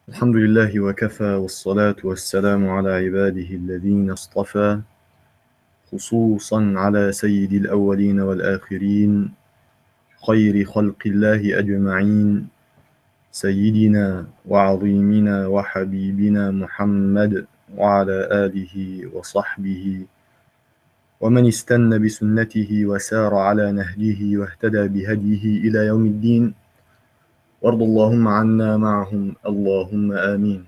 الحمد لله وكفى والصلاة والسلام على عباده الذين اصطفى خصوصا على سيد الأولين والآخرين خير خلق الله أجمعين سيدنا وعظيمنا وحبيبنا محمد وعلى آله وصحبه ومن استنى بسنته وسار على نهجه واهتدى بهديه إلى يوم الدين وارض اللهم عنا معهم اللهم آمين.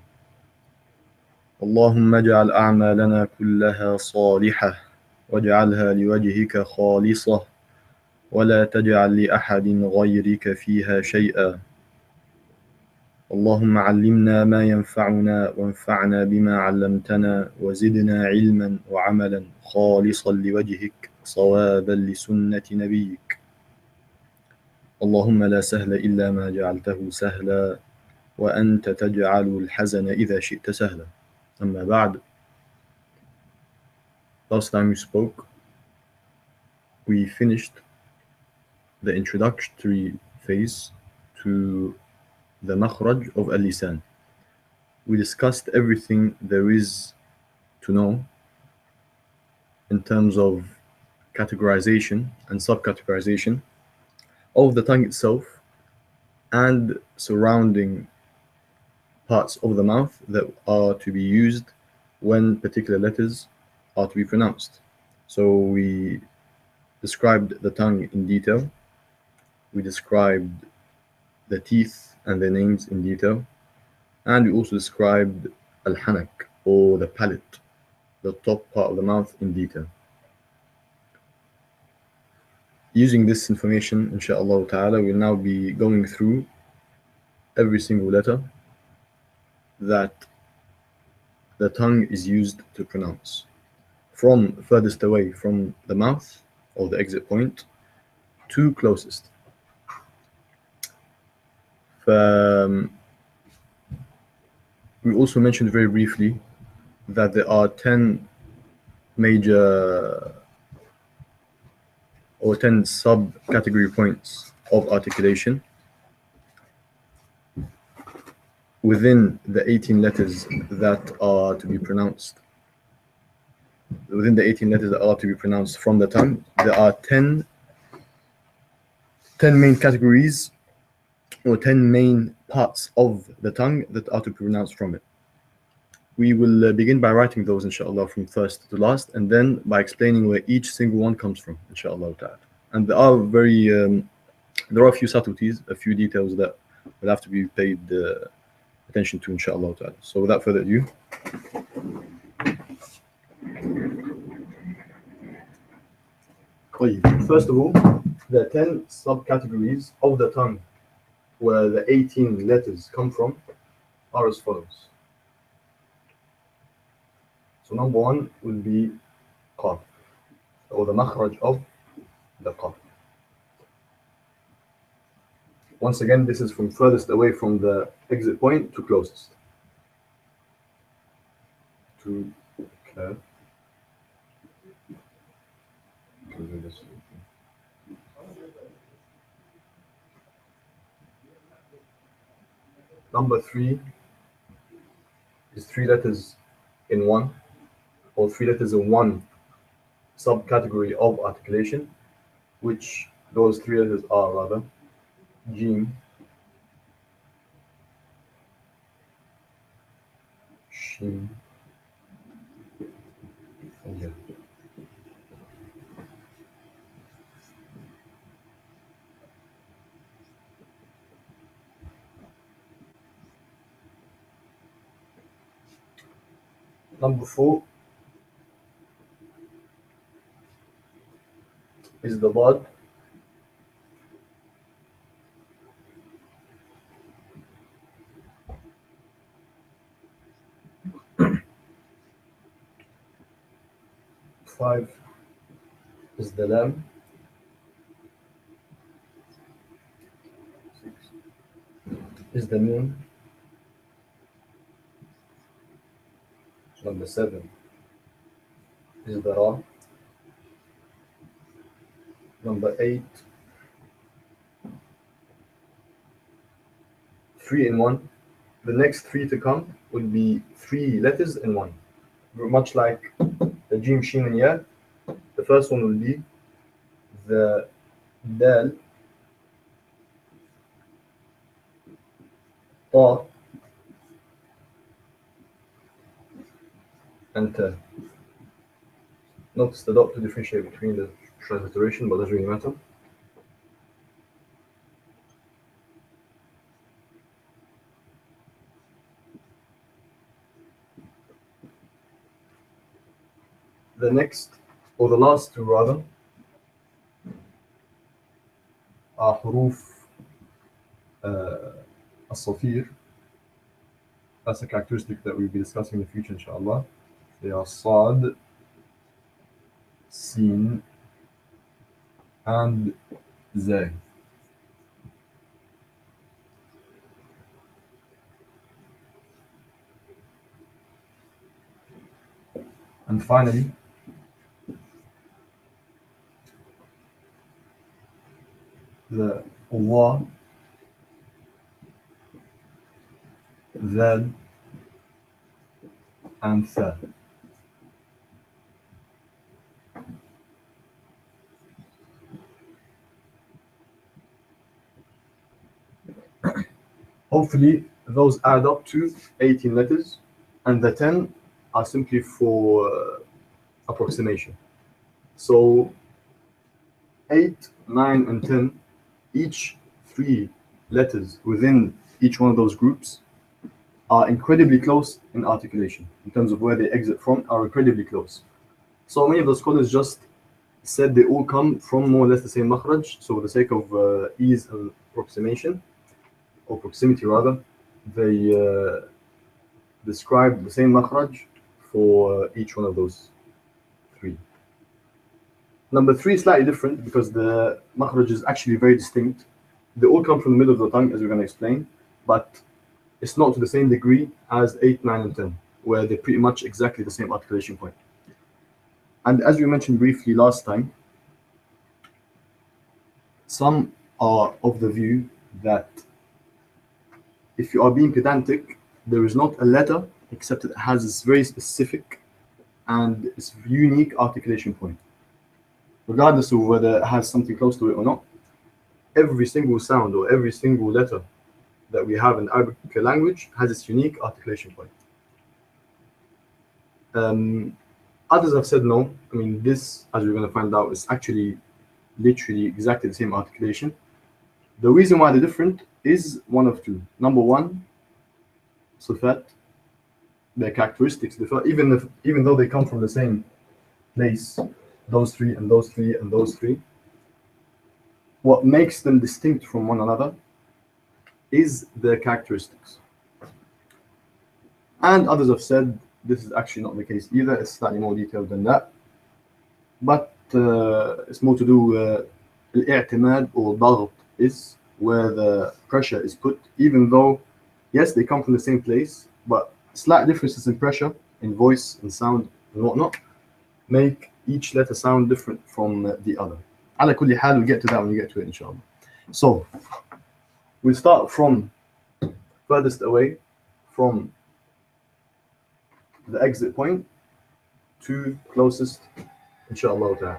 اللهم اجعل أعمالنا كلها صالحة واجعلها لوجهك خالصة ولا تجعل لأحد غيرك فيها شيئا. اللهم علمنا ما ينفعنا وانفعنا بما علمتنا وزدنا علما وعملا خالصا لوجهك صوابا لسنة نبيك. اللهم لا سهل إلا ما جعلته سهلا وأنت تجعل الحزن إذا شئت سهلا. أما بعد. Last time we spoke, we finished the introductory phase to the makhraj of al-lisan. We discussed everything there is to know in terms of categorization and subcategorization of the tongue itself and surrounding parts of the mouth that are to be used when particular letters are to be pronounced. So we described the tongue in detail. We described the teeth and their names in detail. And we also described al-hanak, or the palate, the top part of the mouth, in detail. Using this information, inshaAllah ta'ala, we'll now be going through every single letter that the tongue is used to pronounce, from furthest away from the mouth, or the exit point, to closest. We also mentioned very briefly that there are 10 major or 10 subcategory points of articulation within the 18 letters that are to be pronounced. Within the 18 letters that are to be pronounced from the tongue, there are 10 main categories or 10 main parts of the tongue that are to be pronounced from it. We will begin by writing those, inshallah, from first to last, and then by explaining where each single one comes from, inshallah ta'ala. And there are a few subtleties, a few details that will have to be paid attention to, inshallah ta'ala. So without further ado, first of all, the 10 subcategories of the tongue where the 18 letters come from are as follows. So number one will be qaf, or the makhraj of the qaf. Once again, this is from furthest away from the exit point to closest. To kaf. Number three is 3 letters in one, or 3 letters in one subcategory of articulation, which those 3 letters are rather Jim, Shin, and Ya. Number 4 is the Bad. Five is the Lam. 6 is the Noon. Number 7 is the Ra. Number 8, 3 in 1, the next three to come will be three letters in one. Much like the Jim, Shin, and Ya, the first one will be the Dal, Ta, and Ta. Notice the dot to differentiate between the transliteration, but doesn't really matter. The next, or the last two rather, are حروف الصفير. That's a characteristic that we'll be discussing in the future, inshallah. They are Sad, Sin, and Zay. And finally, the Allah, Zad, and Tha. Hopefully, those add up to 18 letters, and the 10 are simply for approximation. So 8, 9, and 10, each three letters within each one of those groups are incredibly close in articulation. In terms of where they exit from, are incredibly close. So many of the scholars just said they all come from more or less the same makhraj. So for the sake of ease and approximation, or proximity rather, they describe the same makhraj for each one of those three. Number three is slightly different because the makhraj is actually very distinct. They all come from the middle of the tongue, as we're going to explain, but it's not to the same degree as 8, 9, and 10, where they're pretty much exactly the same articulation point. And as we mentioned briefly last time, some are of the view that if you are being pedantic, there is not a letter except it has this very specific and its unique articulation point. Regardless of whether it has something close to it or not, every single sound or every single letter that we have in Arabic language has its unique articulation point. Others have said no. I mean, this, as we're going to find out, is actually literally exactly the same articulation. The reason why they're different is one of two. Number one, sifat, their characteristics differ, even though they come from the same place, those three and those three and those three. What makes them distinct from one another is their characteristics. And others have said this is actually not the case either. It's slightly more detailed than that. But it's more to do al-i'timad or daghut is where the pressure is put, even though, yes, they come from the same place, but slight differences in pressure, in voice, in sound, and whatnot, make each letter sound different from the other. Ala kulli hal, we'll get to that when we get to it, inshallah. So, we'll start from furthest away from the exit point to closest, inshallah ta'ala.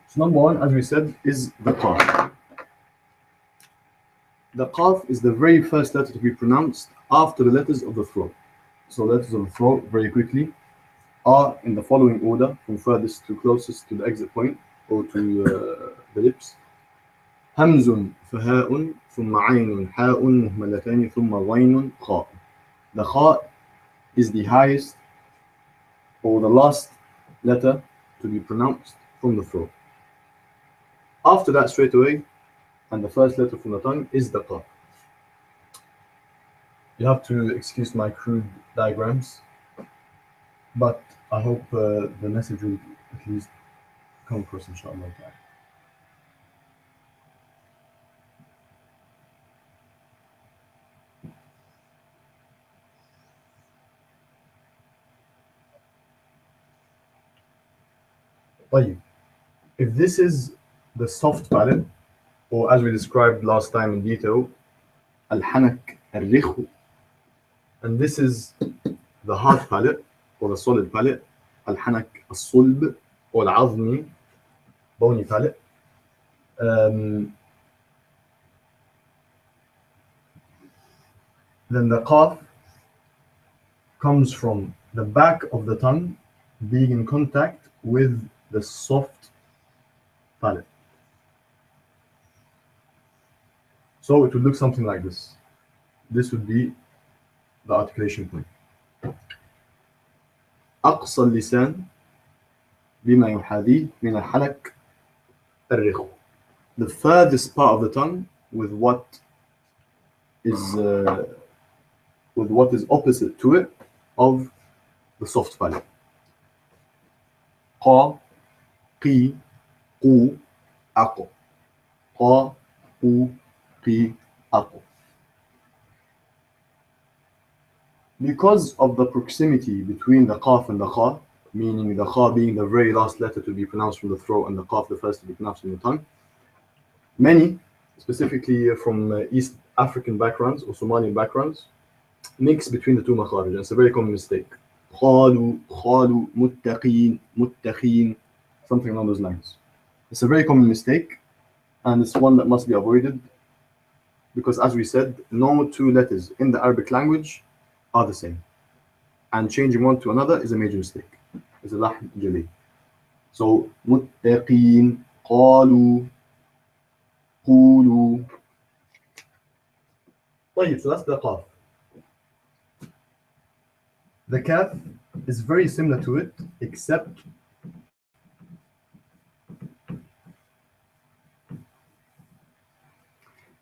So number one, as we said, is the qaf. The qaf is the very first letter to be pronounced after the letters of the throat. So letters of the throat, very quickly, are in the following order, from furthest to closest to the exit point, or to the lips. همز فهاء ثم عين حاء مهملتان ثم غين خاء. The kha is the highest or the last letter to be pronounced from the throat. After that, straight away, and the first letter from the tongue is the qaf. You have to excuse my crude diagrams, but I hope the message will at least come across, inshallah. طيب. If this is the soft palate, or as we described last time in detail, al-hanak al-rikhu, and this is the hard palate or the solid palate, al-hanak al-sulb or al-azmi, bony palate. Then the qaf comes from the back of the tongue being in contact with the soft palate. So it would look something like this. This would be the articulation point. أقصى اللسان بما يحاذيه من الحلق الرخو. The furthest part of the tongue with what is opposite to it of the soft palate. قا قي قو أقو. قا قو قي أقو. Because of the proximity between the qaf and the kha, meaning the kha being the very last letter to be pronounced from the throat and the qaf the first to be pronounced from the tongue, many, specifically from East African backgrounds or Somalian backgrounds, mix between the two makharij, and it's a very common mistake. Khalu, khalu, muttaqeen, muttaqeen, something along those lines. It's a very common mistake, and it's one that must be avoided, because as we said, no two letters in the Arabic language are the same, and changing one to another is a major mistake. It's a lahn jali. So muttaqeen, qalu, qulu. So that's the qaf. The kaf is very similar to it, except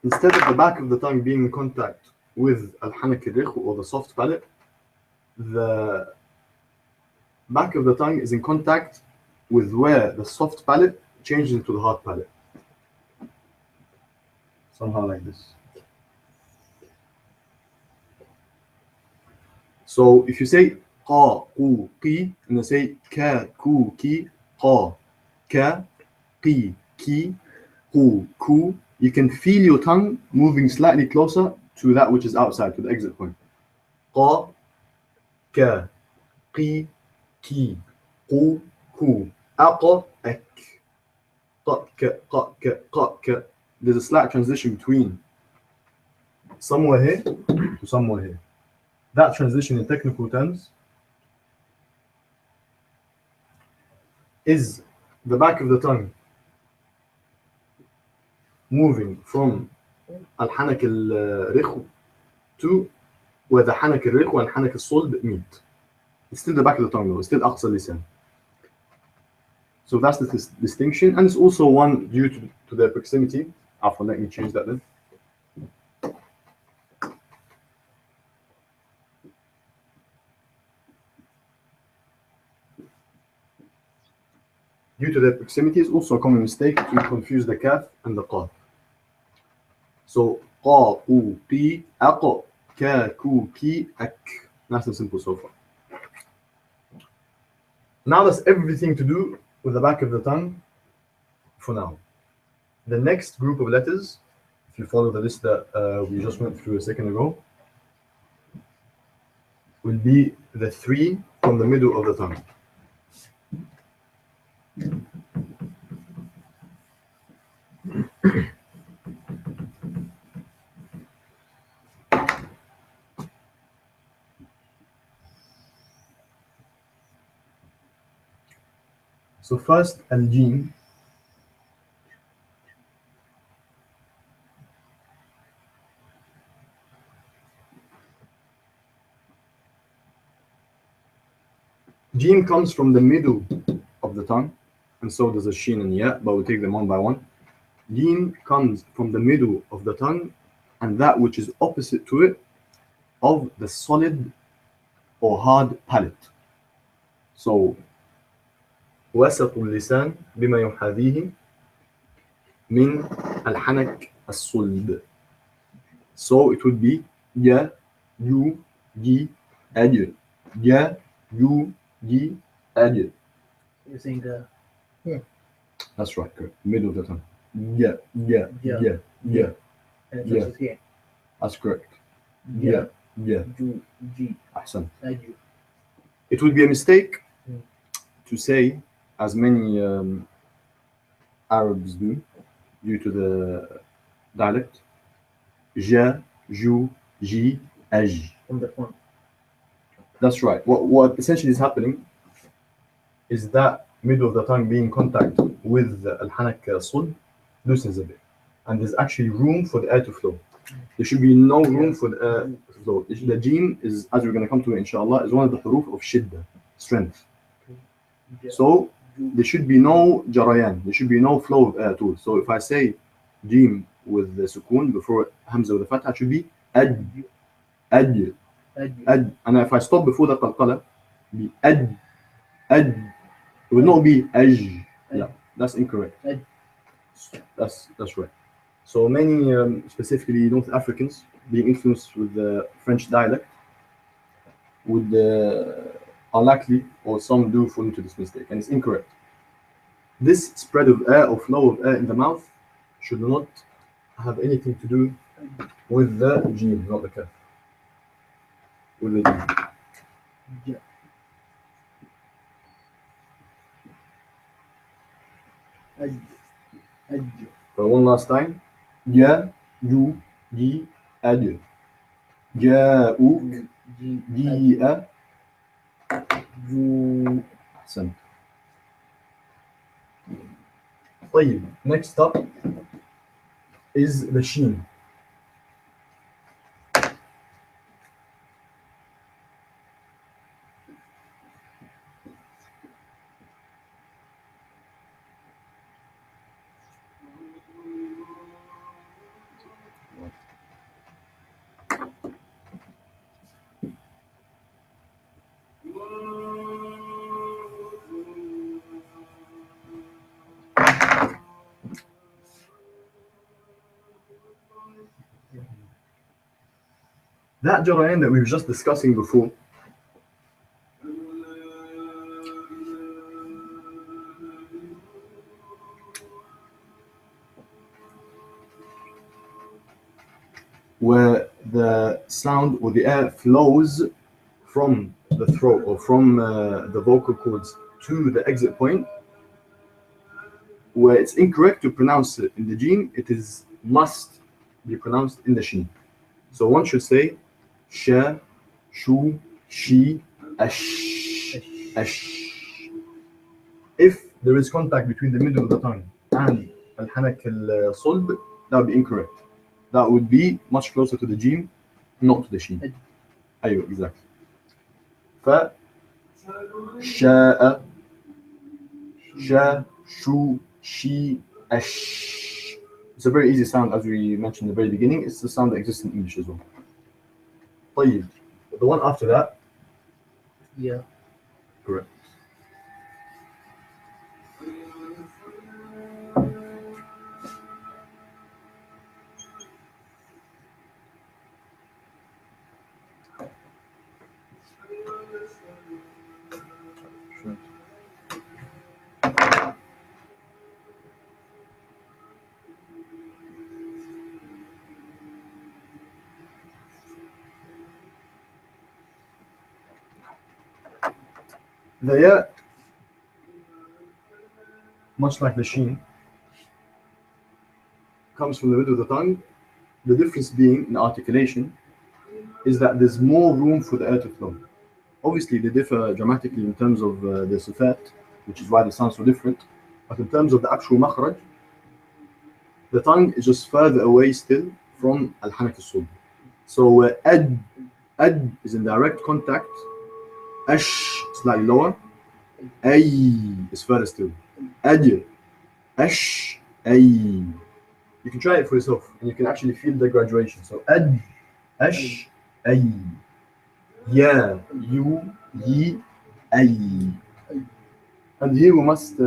instead of the back of the tongue being in contact with al-hanak al-rikh or the soft palate, the back of the tongue is in contact with where the soft palate changes into the hard palate. Somehow like this. So if you say qa, qu, qi, and then say ka, ku, ki, qa, ka, qi, ki, qu, ku, you can feel your tongue moving slightly closer to that which is outside, to the exit point. Qa, ka, qi, ki, qu, ku, aqa, ak, qa, ka, qa, ka, qa, ka. There's a slight transition between somewhere here to somewhere here. That transition in technical terms is the back of the tongue moving from al-hanak al-rikh to where the hanak al-rikh and hanak al-sulb meet. It's still the back of the tongue though, it's still aqsa lisan. So that's the distinction, and it's also one due to their proximity. After, let me change that then. Due to their proximity, it's also a common mistake to confuse the kaf and the qaf. So qa, qu, qi, aqa, ka, ku, ki, ak. Nice and simple so far. Now that's everything to do with the back of the tongue for now. The next group of letters, if you follow the list that we just went through a second ago, will be the three from the middle of the tongue. So first, al-jim. Jim comes from the middle of the tongue, and so does a shin and ya, but we'll take them one by one. Jim comes from the middle of the tongue and that which is opposite to it of the solid or hard palate. So وسط اللسان بما يحاذيه من الحنك الصلب. So it would be ya, you, ji, ajr. Ya, you, ji, ajr. You're saying the That's right, correct. Middle of the tongue. Yeah. and it Yeah. touches here. That's correct. Yeah. Yeah. Ju, G, Ahsan. Aju. It would be a mistake Mm. to say, as many Arabs do, due to the dialect, ja, ju, ji, aj. From the front. That's right. What essentially is happening is that middle of the tongue being in contact with al-hanak sulb loosens a bit. And there's actually room for the air to flow. There should be no room for the air to flow. The jim is, as we're going to come to it inshallah, is one of the huruf of shidda, strength. Ja, So Ju, there should be no jarayan, there should be no flow of air at all. So if I say jim with the sukoon before hamza with the fatha, it should be ad, ad, Aju. ad. And if I stop before the qalqala, be ad, ad. It would not be aj. Yeah, that's incorrect. Ad. That's right. So many, specifically North Africans, being influenced with the French dialect, would unlikely, or some do fall into this mistake, and it's incorrect. This spread of air or flow of air in the mouth should not have anything to do with the jim, not the kaf. With the jim. Ja. Aju. Aju. So one last time. Ja, ju, ji, aj. جاءوك, Ju, Ji, جيء. Ju. أحسنت. طيب, next up is the sheen. That jarayan that we were just discussing before, where the sound or the air flows from the throat or from the vocal cords to the exit point, where it's incorrect to pronounce it in the jim, it is must be pronounced in the sheen. So one should say sha, shu, shi, ash, ash. If there is contact between the middle of the tongue and al-hanak al-sulb, that would be incorrect. That would be much closer to the jim, not to the sheen. أيوة, exactly. ف شاء, شا, shu, shi, ash. It's a very easy sound, as we mentioned in the very beginning. It's the sound that exists in English as well. طيب, the one after that, Yeah. correct. The ya, much like the sheen, comes from the middle of the tongue. The difference being in articulation is that there's more room for the air to flow. Obviously, they differ dramatically in terms of the sifat, which is why they sound so different. But in terms of the actual makhraj, the tongue is just further away still from al-hanak al-sulb. So ad is in direct contact. Ash slightly lower. Ay is further still. Aj, ash, ay. You can try it for yourself, and you can actually feel the graduation. So ad, ash, ay, ya, you, yi, ay. And here we must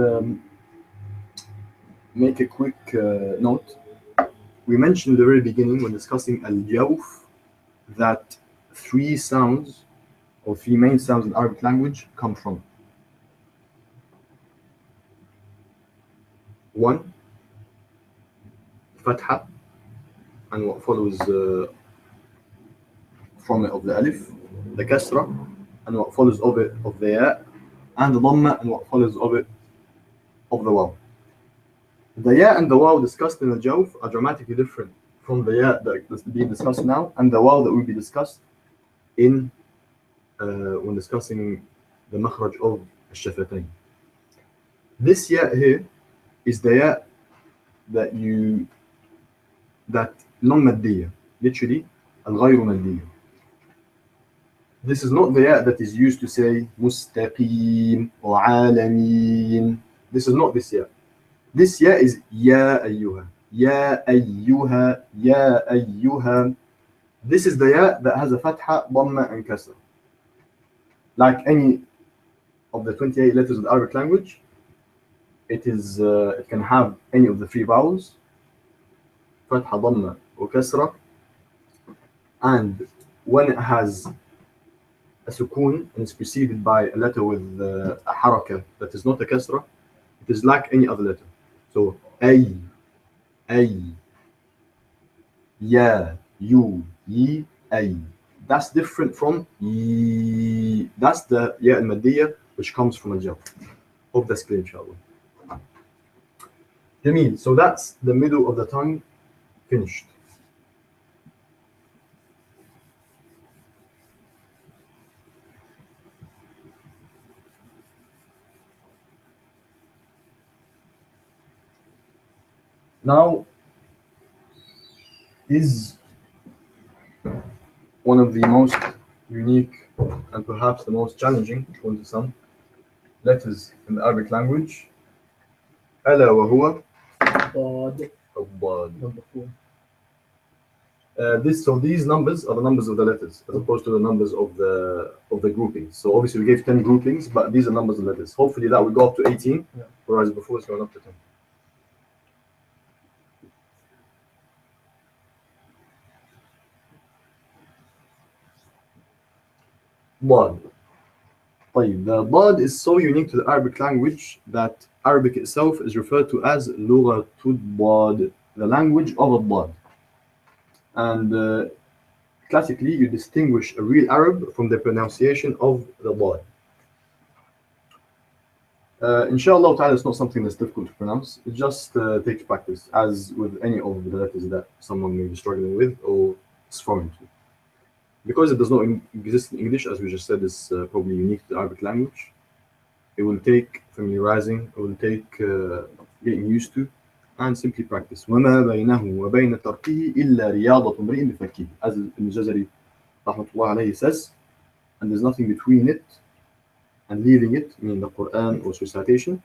make a quick note. We mentioned at the very beginning when discussing al-jawf that three sounds or three main sounds in Arabic language come from. One, fatha, and what follows from it of the alif, the kasra, and what follows of it of the ya, and the dhamma, and what follows of it of the waw. The ya and the waw discussed in the jawf are dramatically different from the ya that's being discussed now, and the waw that will be discussed in when discussing the makhraj of al-shafatayn. This ya here is the ya that non-maddiya, literally al-ghayru maddiya. This is not the ya that is used to say mustaqim or alameen. This is not this ya. This ya is ya ayyuha, ya ayyuha, ya ayyuha. This is the ya that has a fatha, dhamma, and kasra. Like any of the 28 letters of the Arabic language, it can have any of the three vowels, fatha, dhamma, or kasra. And when it has a sukun and is preceded by a letter with a haraka that is not a kasra, it is like any other letter. So ay, ya, you, yi, ay. That's different from yi. That's the ya al-maddiya which comes from al-jawf. Hope that's clear, inshallah. Jameel. So that's the middle of the tongue finished. Now is one of the most unique and perhaps the most challenging, according to some, letters in the Arabic language. Ala wa huwa Dad. Dad. Number 4. So these numbers are the numbers of the letters as opposed to the numbers of the groupings. So obviously we gave 10 groupings, but these are numbers of letters. Hopefully that will go up to 18, whereas before it's going up to 10. Dad. The Dad is so unique to the Arabic language that Arabic itself is referred to as Lughatud Dad, the language of a Dad. And classically, you distinguish a real Arab from the pronunciation of the Dad. Inshallah ta'ala, it's not something that's difficult to pronounce. It just takes practice, as with any of the letters that someone may be struggling with or is foreign to. Because it does not exist in English, as we just said, it's probably unique to the Arabic language. It will take familiarizing, it will take getting used to, and simply practice. وَمَا بَيْنَهُ وَبَيْنَ تَرْكِهِ إِلَّا رِيَاضَةُ امْرِئٍ بِفَكِّهِ, as Ibn Jazari rahmatullah alayhi says, and there's nothing between it and leaving it, meaning the Quran or recitation,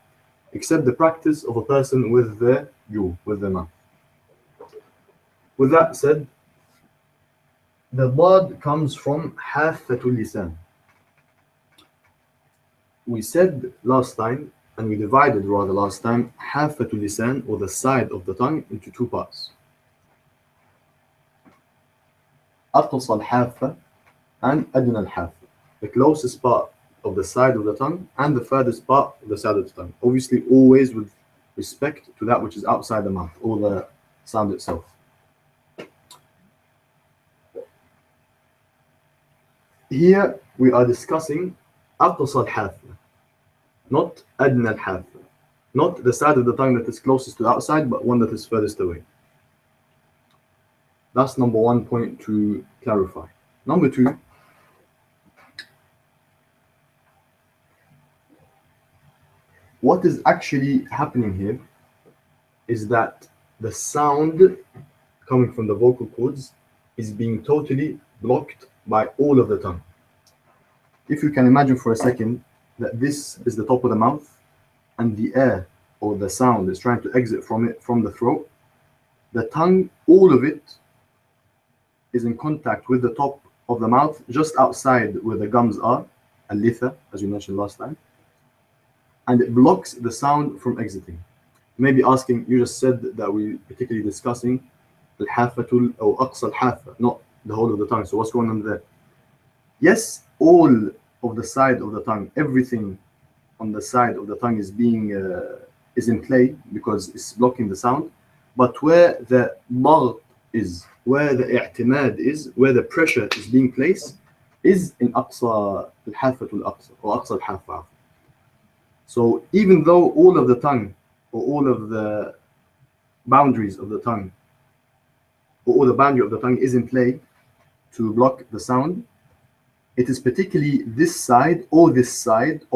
except the practice of a person with the jaw, with the mouth. With that said, the Dad comes from Hafatul Lisan. We said last time, and we divided rather last time, Hafatul Lisan, or the side of the tongue, into two parts. Aqsa al-Hafa and Adna al-Hafa. The closest part of the side of the tongue and the furthest part of the side of the tongue. Obviously, always with respect to that which is outside the mouth, or the sound itself. Here we are discussing Aqsa al-Hafa, not Adna al-Hafa, not the side of the tongue that is closest to the outside, but one that is furthest away. That's number one point to clarify. Number two, what is actually happening here is that the sound coming from the vocal cords is being totally blocked by all of the tongue. If you can imagine for a second that this is the top of the mouth and the air or the sound is trying to exit from it from the throat, the tongue, all of it is in contact with the top of the mouth, just outside where the gums are, al-litha, as we mentioned last time, and it blocks the sound from exiting. You may be asking, you just said that we're particularly discussing al-hafatul or aqsa al-hafa, not the whole of the tongue. So what's going on there? Yes, all of the side of the tongue, everything on the side of the tongue is in play because it's blocking the sound. But where the ضغط is, where the i'timad is, where the pressure is being placed, is in aqsa al-hafatul aqsa or aqsa al-hafa. So even though all of the tongue or all of the boundaries of the tongue or all the boundary of the tongue is in play to block the sound, it is particularly this side or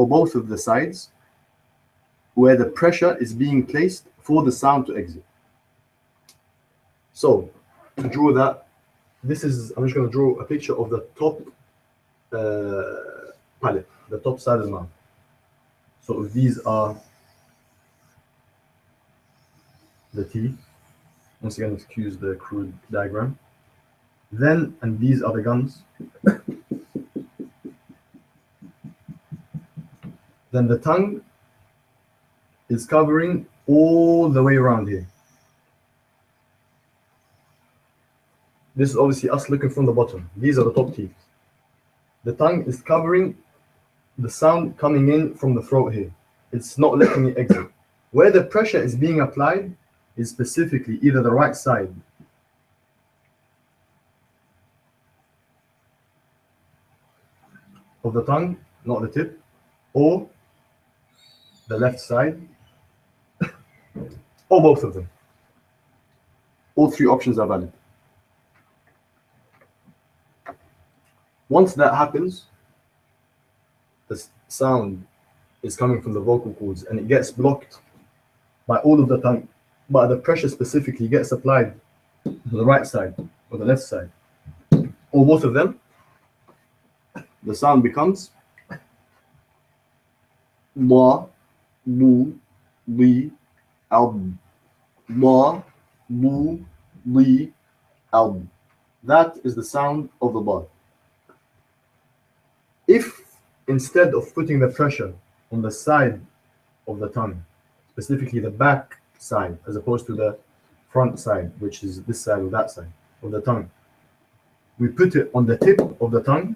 both of the sides where the pressure is being placed for the sound to exit. So to draw that, I'm just going to draw a picture of the top palate, the top side of the mouth. So if these are the teeth, once again excuse the crude diagram, then, and these are the gums, then the tongue is covering all the way around here. This is obviously us looking from the bottom. These are the top teeth. The tongue is covering the sound coming in from the throat here. It's not letting it exit. Where the pressure is being applied is specifically either the right side of the tongue, not the tip, or the left side, or both of them. All three options are valid. Once that happens, the sound is coming from the vocal cords and it gets blocked by all of the tongue, but the pressure specifically gets applied to the right side or the left side, or both of them. The sound becomes la, lu, li, al, la, lu, li, al. That is the sound of the ba. If instead of putting the pressure on the side of the tongue, specifically the back side, as opposed to the front side, which is this side or that side of the tongue, we put it on the tip of the tongue,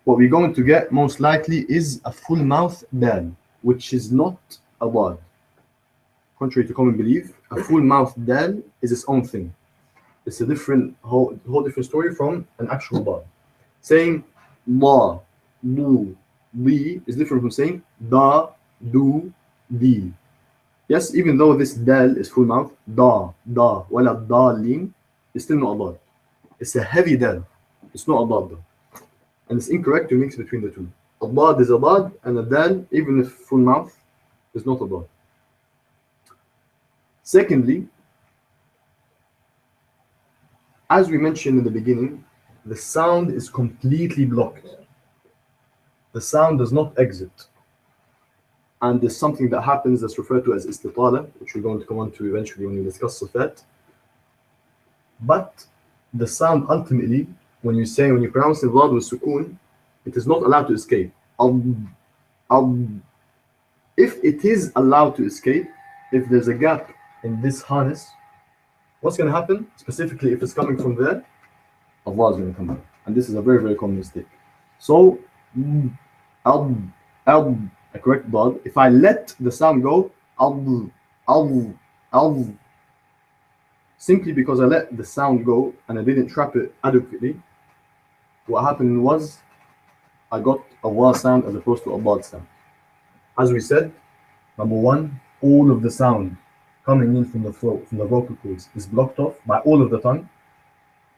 what we're going to get most likely is a full mouth dal, which is not a wad. Contrary to common belief, a full mouth dal is its own thing. It's a whole different story from an actual wad. Saying la, lu, li is different from saying da, du, di. Yes, even though this dal is full mouth, da, wala dalin, is still not a dal. It's a heavy dal. It's not a dal though. And it's incorrect to mix between the two. A dad is a dad, and a dal, even if full mouth, is not a dad. Secondly, as we mentioned in the beginning, the sound is completely blocked. The sound does not exit. And there's something that happens that's referred to as istitala, which we're going to come on to eventually when we discuss sifat. But the sound ultimately, when you pronounce the word with sukoon, it is not allowed to escape. If it is allowed to escape, if there's a gap in this harness, what's going to happen? Specifically, if it's coming from there, Allah is going to come out. And this is a very, very common mistake. So, a correct dad. If I let the sound go, simply because I let the sound go and I didn't trap it adequately, what happened was I got a wa sound as opposed to a bad sound. As we said, number one, all of the sound coming in from the throat, from the vocal cords, is blocked off by all of the tongue.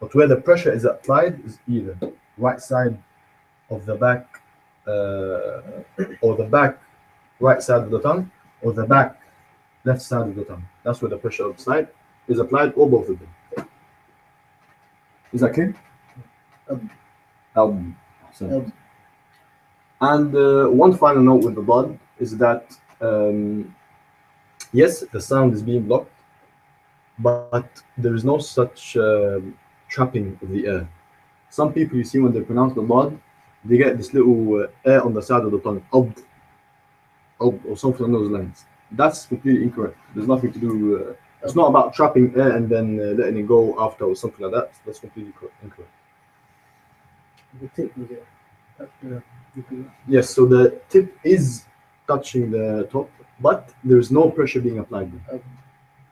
But where the pressure is applied is either right side of the back, or the back right side of the tongue, or the back left side of the tongue. That's where the pressure applied is applied, or both of them. Is that clear? And one final note with the dad is that yes, the sound is being blocked, but there is no such trapping of the air. Some people you see when they pronounce the bod, they get this little air on the side of the tongue, or something on those lines. That's completely incorrect. There's nothing to do. It's not about trapping air and then letting it go after or something like that. That's completely incorrect. The tip was it. That's the Yes, so the tip is touching the top, but there's no pressure being applied there.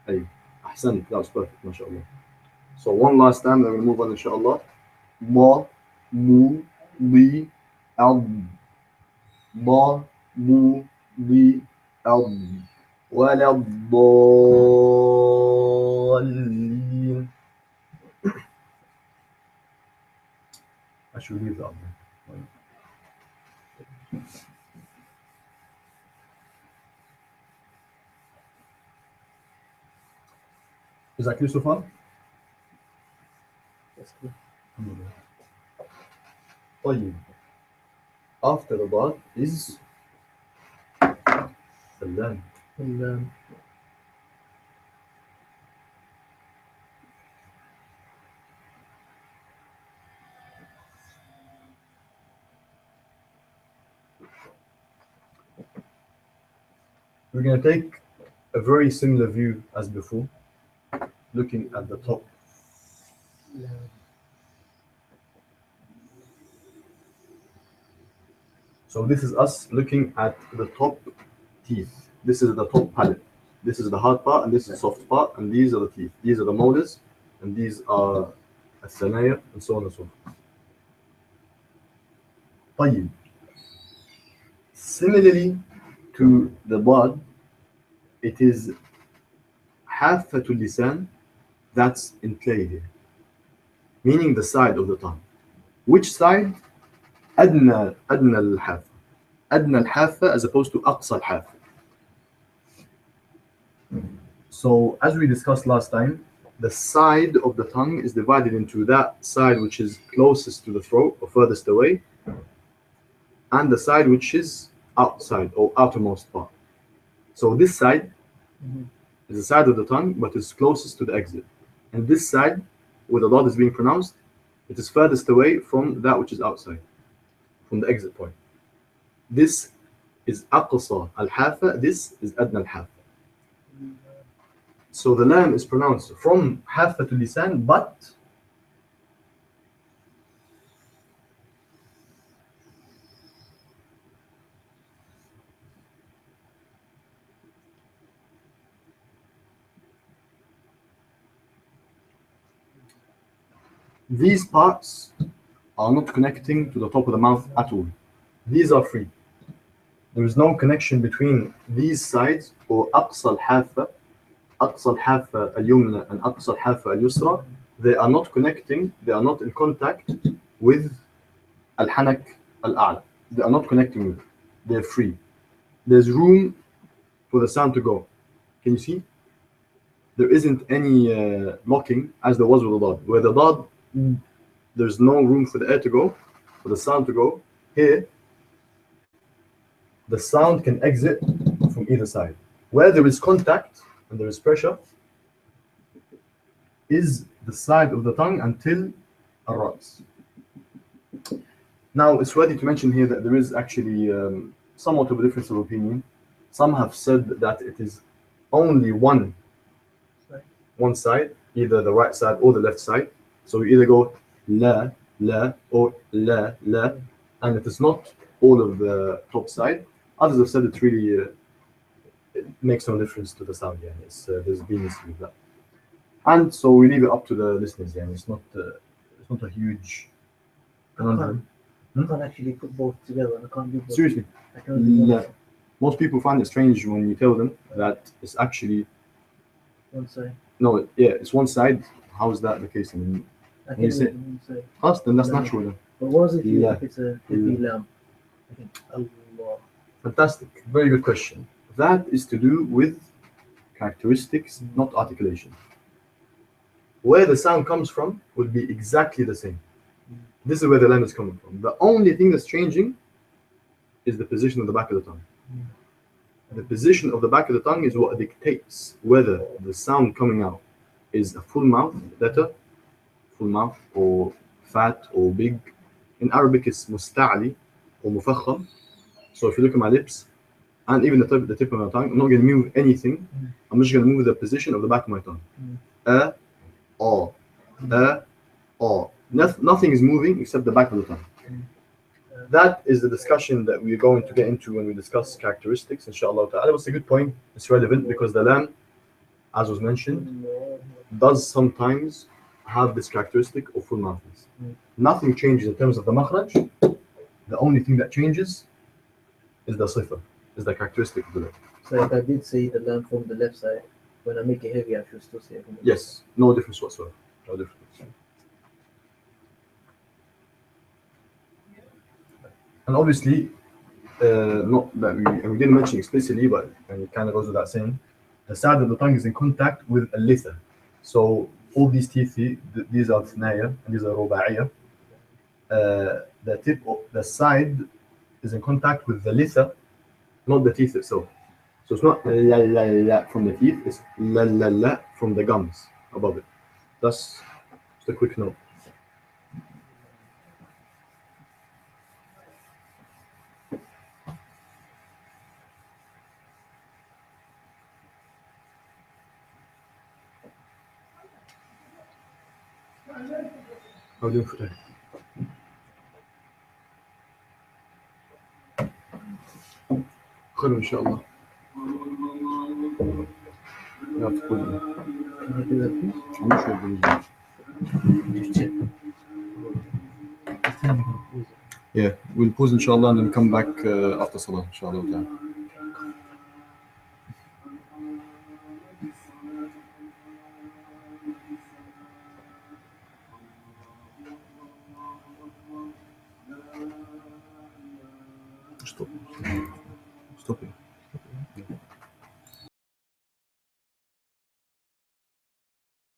Hey, Ahsan, that was perfect, mashallah. So one last time, then we'll move on, inshallah. Ma, mu, li, al. Ma, mu, li, al. ولا الضالين. I should leave that there. Is that clear so far? That's good. طيب. After the ضاد is اللام. And We're going to take a very similar view as before, looking at the top. So this is us looking at the top teeth. This is the top palate. This is the hard part, and this is the soft part, and these are the teeth. These are the molars, and these are الثنايا, and so on and so forth. طيب. Similarly to the ضاد, it is حافة اللسان that's in play here, meaning the side of the tongue. Which side? أدنى الحافة. أدنى الحافة as opposed to أقصى الحافة. So as we discussed last time, the side of the tongue is divided into that side which is closest to the throat or furthest away, and the side which is outside or outermost part. So this side is the side of the tongue but is closest to the exit, and this side where the dot is being pronounced, it is furthest away from that which is outside, from the exit point. This is أقصى الحافة, this is أدنى الحافة. So the lam is pronounced from حافة اللسان, but these parts are not connecting to the top of the mouth at all. These are free. There is no connection between these sides, or أقصى الحافة, أقصى الحافة اليمنى and أقصى الحافة اليسرى. They are not connecting, they are not in contact with الحنك الأعلى. They are not connecting with it. They're free. There's room for the sound to go. Can you see? There isn't any locking as there was with the dad. Where the dad, there's no room for the air to go, for the sound to go. Here, the sound can exit from either side. Where there is contact and there is pressure is the side of the tongue until الرأس. Now, it's worthy to mention here that there is actually somewhat of a difference of opinion. Some have said that it is only one side, either the right side or the left side. So you either go la, la, or la, la, and it is not all of the top side. Others have said it really it makes no difference to the sound. Yeah, there's been issue with that, and so we leave it up to the listeners. Yeah, it's not a huge conundrum. I can't actually put both together. I can't do both. Seriously, I can only do la. Most people find it strange when you tell them that it's actually one side. no. Yeah, it's one side. How is that the case? I mean, I can You do say- it on one side. us then that's No. natural then. But what is it La. if it's a heavy lamb? I think Allah. Fantastic. Very good question. That is to do with characteristics, not articulation. Where the sound comes from will be exactly the same. This is where the lamb is coming from. The only thing that's changing is the position of the back of the tongue. The position of the back of the tongue is what dictates whether the sound coming out is a full mouth letter, full mouth or fat or big. In Arabic, it's musta'li or mufakham. So if you look at my lips and even the tip of my tongue, I'm not going to move anything. I'm just going to move the position of the back of my tongue. Nothing is moving except the back of the tongue. That is the discussion that we're going to get into when we discuss characteristics, inshallah ta'ala. It's a good point. It's relevant because the lam, as was mentioned, does sometimes have this characteristic of full mouthness. Nothing changes in terms of the makhraj. The only thing that changes is the sifa, is the characteristic of the lip. So if I did say the lamb from the left side, when I make it heavy, I should still say it from the left Yes, no difference whatsoever. No difference. And obviously, not that we didn't mention explicitly, but and it kind of goes without saying, the side of the tongue is in contact with a litha. So all these teeth, these are thnaya and these are ruba'iyah. The tip, the side is in contact with the litha, not the teeth itself. So it's not la la la from the teeth, it's la la la from the gums above it. That's just a quick note. How do you put it? خير إن شاء الله. You have to put it. Can you do that, please? I'm not sure if it is. Just check. Just tell me how to use it. Yeah, we'll pause inshallah and then come back after salah inshallah. Stop it.